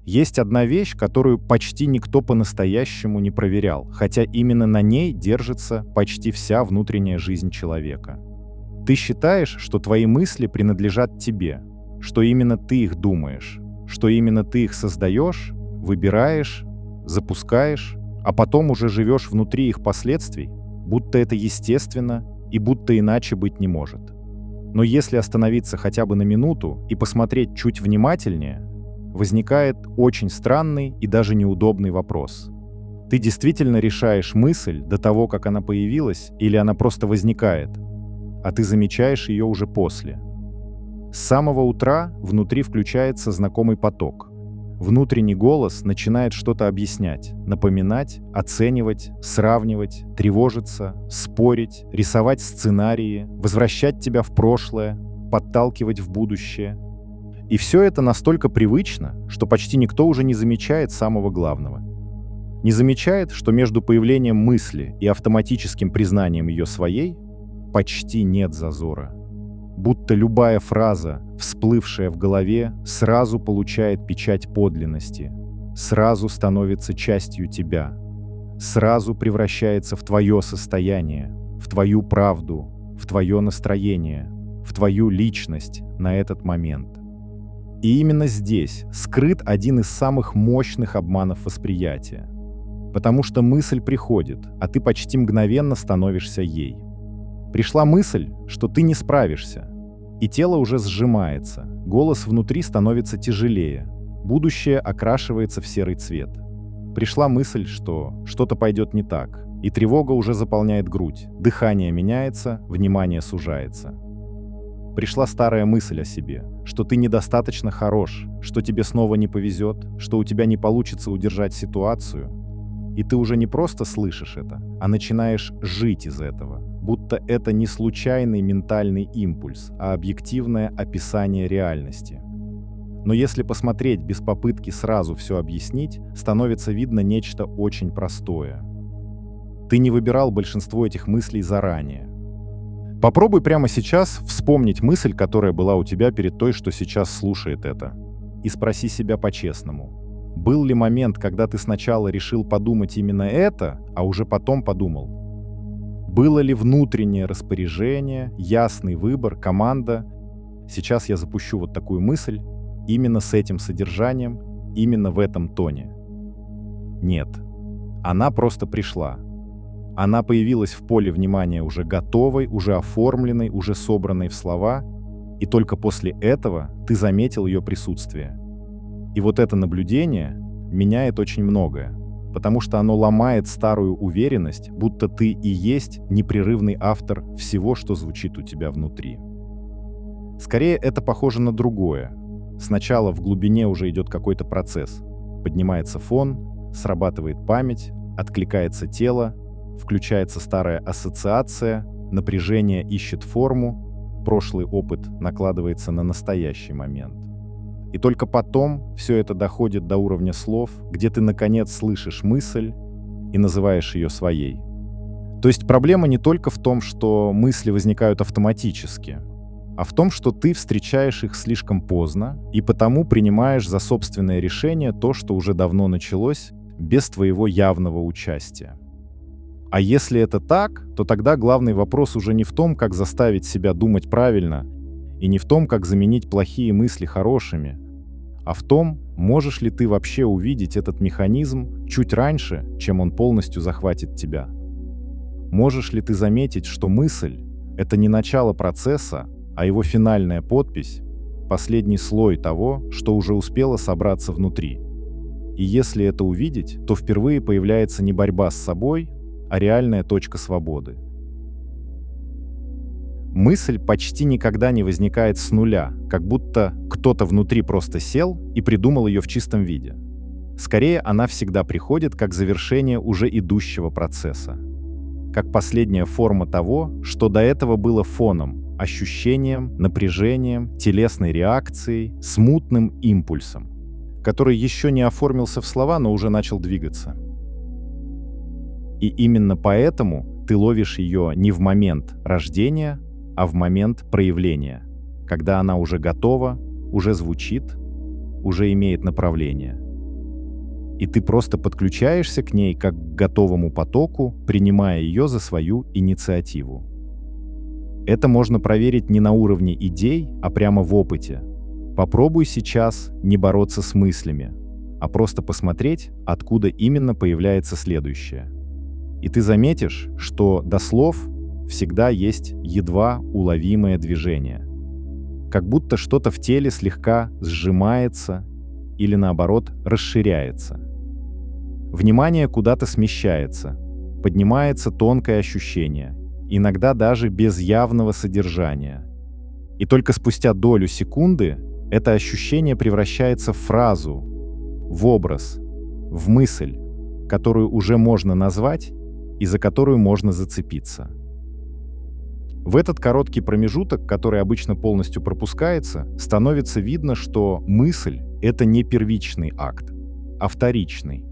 Есть одна вещь, которую почти никто по-настоящему не проверял, хотя именно на ней держится почти вся внутренняя жизнь человека. Ты считаешь, что твои мысли принадлежат тебе, что именно ты их думаешь, что именно ты их создаешь, выбираешь, запускаешь, а потом уже живешь внутри их последствий, будто это естественно и будто иначе быть не может. Но если остановиться хотя бы на минуту и посмотреть чуть внимательнее, возникает очень странный и даже неудобный вопрос. Ты действительно решаешь мысль до того, как она появилась, или она просто возникает, а ты замечаешь ее уже после? С самого утра внутри включается знакомый поток. Внутренний голос начинает что-то объяснять, напоминать, оценивать, сравнивать, тревожиться, спорить, рисовать сценарии, возвращать тебя в прошлое, подталкивать в будущее. И все это настолько привычно, что почти никто уже не замечает самого главного. Не замечает, что между появлением мысли и автоматическим признанием ее своей почти нет зазора. Будто любая фраза, всплывшая в голове, сразу получает печать подлинности, сразу становится частью тебя, сразу превращается в твое состояние, в твою правду, в твое настроение, в твою личность на этот момент. И именно здесь скрыт один из самых мощных обманов восприятия. Потому что мысль приходит, а ты почти мгновенно становишься ей. Пришла мысль, что ты не справишься, и тело уже сжимается, голос внутри становится тяжелее, будущее окрашивается в серый цвет. Пришла мысль, что что-то пойдет не так, и тревога уже заполняет грудь, дыхание меняется, внимание сужается. Пришла старая мысль о себе, что ты недостаточно хорош, что тебе снова не повезет, что у тебя не получится удержать ситуацию. И ты уже не просто слышишь это, а начинаешь жить из этого, будто это не случайный ментальный импульс, а объективное описание реальности. Но если посмотреть без попытки сразу все объяснить, становится видно нечто очень простое. Ты не выбирал большинство этих мыслей заранее. Попробуй прямо сейчас вспомнить мысль, которая была у тебя перед той, что сейчас слушает это. И спроси себя по-честному. Был ли момент, когда ты сначала решил подумать именно это, а уже потом подумал? Было ли внутреннее распоряжение, ясный выбор, команда? Сейчас я запущу вот такую мысль, именно с этим содержанием, именно в этом тоне. Нет. Она просто пришла. Она появилась в поле внимания уже готовой, уже оформленной, уже собранной в слова, и только после этого ты заметил ее присутствие. И вот это наблюдение меняет очень многое, потому что оно ломает старую уверенность, будто ты и есть непрерывный автор всего, что звучит у тебя внутри. Скорее, это похоже на другое. Сначала в глубине уже идет какой-то процесс. Поднимается фон, срабатывает память, откликается тело, включается старая ассоциация, напряжение ищет форму, прошлый опыт накладывается на настоящий момент. И только потом все это доходит до уровня слов, где ты наконец слышишь мысль и называешь ее своей. То есть проблема не только в том, что мысли возникают автоматически, а в том, что ты встречаешь их слишком поздно и потому принимаешь за собственное решение то, что уже давно началось, без твоего явного участия. А если это так, то тогда главный вопрос уже не в том, как заставить себя думать правильно, и не в том, как заменить плохие мысли хорошими, а в том, можешь ли ты вообще увидеть этот механизм чуть раньше, чем он полностью захватит тебя. Можешь ли ты заметить, что мысль — это не начало процесса, а его финальная подпись, последний слой того, что уже успело собраться внутри. И если это увидеть, то впервые появляется не борьба с собой, а реальная точка свободы. Мысль почти никогда не возникает с нуля, как будто кто-то внутри просто сел и придумал ее в чистом виде. Скорее, она всегда приходит как завершение уже идущего процесса. Как последняя форма того, что до этого было фоном, ощущением, напряжением, телесной реакцией, смутным импульсом, который еще не оформился в слова, но уже начал двигаться. И именно поэтому ты ловишь ее не в момент рождения, а в момент проявления, когда она уже готова, уже звучит, уже имеет направление. и ты просто подключаешься к ней как к готовому потоку, принимая ее за свою инициативу. Это можно проверить не на уровне идей, а прямо в опыте. Попробуй сейчас не бороться с мыслями, а просто посмотреть, откуда именно появляется следующее. И ты заметишь, что до слов всегда есть едва уловимое движение. Как будто что-то в теле слегка сжимается или, наоборот, расширяется. Внимание куда-то смещается, поднимается тонкое ощущение, иногда даже без явного содержания. И только спустя долю секунды это ощущение превращается в фразу, в образ, в мысль, которую уже можно назвать и за которую можно зацепиться. В этот короткий промежуток, который обычно полностью пропускается, становится видно, что мысль — это не первичный акт, а вторичный,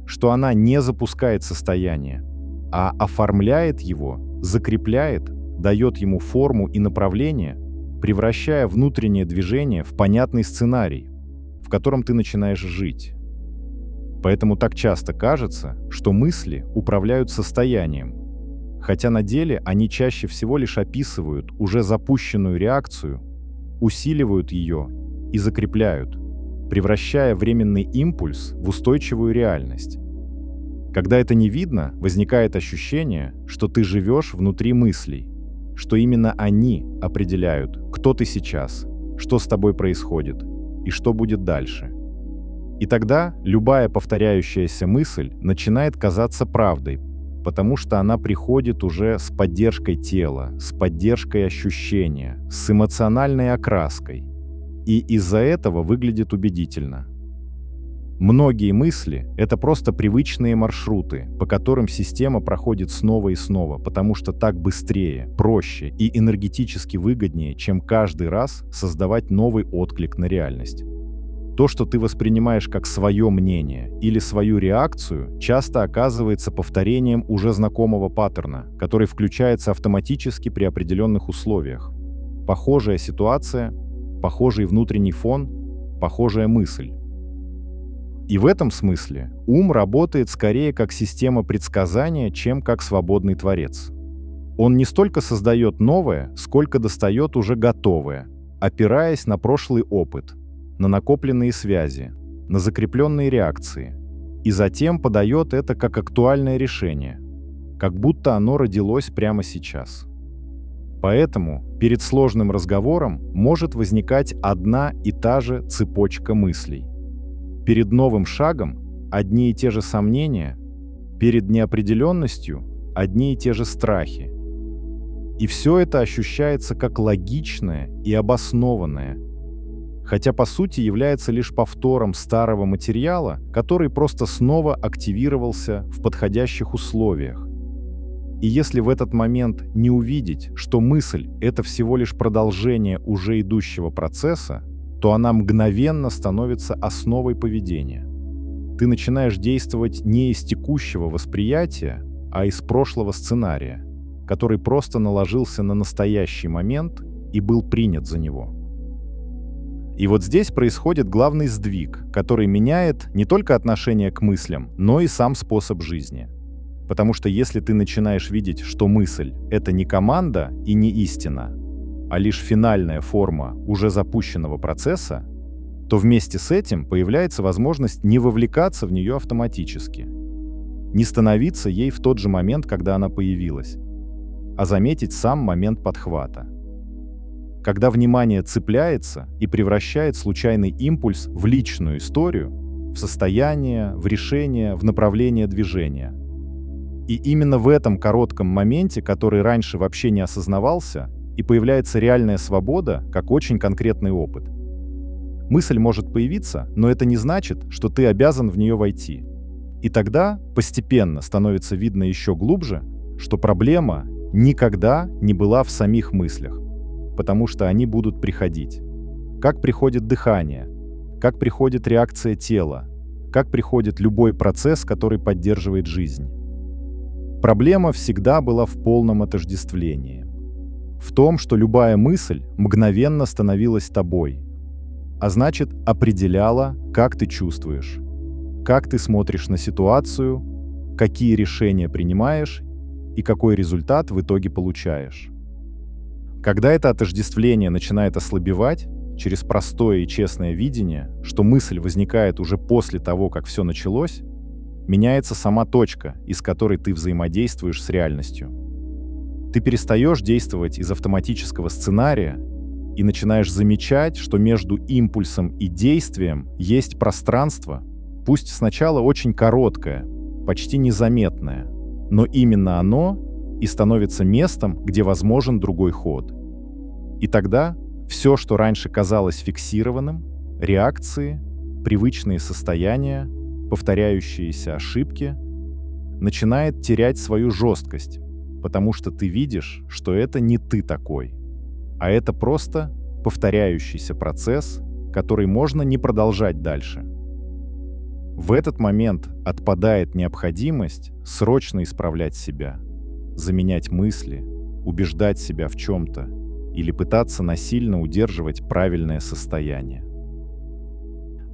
что она не запускает состояние, а оформляет его, закрепляет, дает ему форму и направление, превращая внутреннее движение в понятный сценарий, в котором ты начинаешь жить. Поэтому так часто кажется, что мысли управляют состоянием, хотя на деле они чаще всего лишь описывают уже запущенную реакцию, усиливают ее и закрепляют, превращая временный импульс в устойчивую реальность. Когда это не видно, возникает ощущение, что ты живешь внутри мыслей, что именно они определяют, кто ты сейчас, что с тобой происходит и что будет дальше. И тогда любая повторяющаяся мысль начинает казаться правдой, потому что она приходит уже с поддержкой тела, с поддержкой ощущения, с эмоциональной окраской. И из-за этого выглядит убедительно. Многие мысли — это просто привычные маршруты, по которым система проходит снова и снова, потому что так быстрее, проще и энергетически выгоднее, чем каждый раз создавать новый отклик на реальность. То, что ты воспринимаешь как свое мнение или свою реакцию, часто оказывается повторением уже знакомого паттерна, который включается автоматически при определенных условиях. Похожая ситуация, похожий внутренний фон, похожая мысль. И в этом смысле ум работает скорее как система предсказания, чем как свободный творец. Он не столько создает новое, сколько достает уже готовое, опираясь на прошлый опыт, на накопленные связи, на закрепленные реакции, и затем подает это как актуальное решение, как будто оно родилось прямо сейчас. Поэтому перед сложным разговором может возникать одна и та же цепочка мыслей. Перед новым шагом одни и те же сомнения, перед неопределенностью одни и те же страхи. И все это ощущается как логичное и обоснованное, хотя по сути является лишь повтором старого материала, который просто снова активировался в подходящих условиях. И если в этот момент не увидеть, что мысль — это всего лишь продолжение уже идущего процесса, то она мгновенно становится основой поведения. Ты начинаешь действовать не из текущего восприятия, а из прошлого сценария, который просто наложился на настоящий момент и был принят за него. И вот здесь происходит главный сдвиг, который меняет не только отношение к мыслям, но и сам способ жизни. Потому что если ты начинаешь видеть, что мысль — это не команда и не истина, а лишь финальная форма уже запущенного процесса, то вместе с этим появляется возможность не вовлекаться в нее автоматически, не становиться ей в тот же момент, когда она появилась, а заметить сам момент подхвата. Когда внимание цепляется и превращает случайный импульс в личную историю, в состояние, в решение, в направление движения. И именно в этом коротком моменте, который раньше вообще не осознавался, и появляется реальная свобода как очень конкретный опыт. Мысль может появиться, но это не значит, что ты обязан в нее войти. И тогда постепенно становится видно еще глубже, что проблема никогда не была в самих мыслях, потому что они будут приходить. Как приходит дыхание, как приходит реакция тела, как приходит любой процесс, который поддерживает жизнь. Проблема всегда была в полном отождествлении. В том, что любая мысль мгновенно становилась тобой, а значит, определяла, как ты чувствуешь, как ты смотришь на ситуацию, какие решения принимаешь и какой результат в итоге получаешь. Когда это отождествление начинает ослабевать через простое и честное видение, что мысль возникает уже после того, как все началось, меняется сама точка, из которой ты взаимодействуешь с реальностью. Ты перестаешь действовать из автоматического сценария и начинаешь замечать, что между импульсом и действием есть пространство, пусть сначала очень короткое, почти незаметное, но именно оно и становится местом, где возможен другой ход. И тогда все, что раньше казалось фиксированным, реакции, привычные состояния, повторяющиеся ошибки, начинает терять свою жесткость, потому что ты видишь, что это не ты такой, а это просто повторяющийся процесс, который можно не продолжать дальше. В этот момент отпадает необходимость срочно исправлять себя, заменять мысли, убеждать себя в чем-то или пытаться насильно удерживать правильное состояние.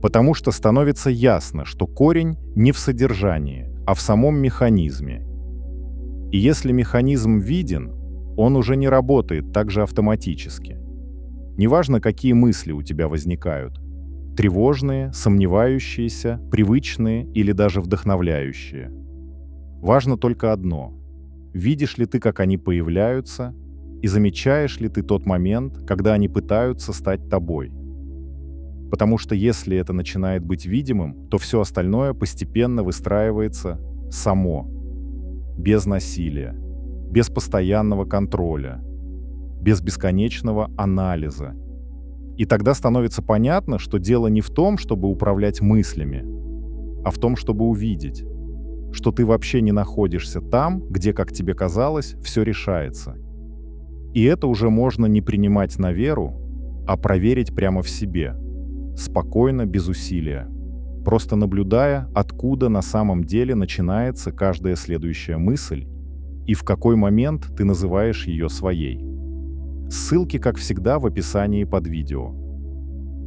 Потому что становится ясно, что корень не в содержании, а в самом механизме. И если механизм виден, он уже не работает так же автоматически. Неважно, какие мысли у тебя возникают. Тревожные, сомневающиеся, привычные или даже вдохновляющие. Важно только одно. Видишь ли ты, как они появляются, и замечаешь ли ты тот момент, когда они пытаются стать тобой. Потому что если это начинает быть видимым, то все остальное постепенно выстраивается само, без насилия, без постоянного контроля, без бесконечного анализа. И тогда становится понятно, что дело не в том, чтобы управлять мыслями, а в том, чтобы увидеть, что ты вообще не находишься там, где, как тебе казалось, все решается. И это уже можно не принимать на веру, а проверить прямо в себе, спокойно, без усилия, просто наблюдая, откуда на самом деле начинается каждая следующая мысль и в какой момент ты называешь ее своей. Ссылки, как всегда, в описании под видео.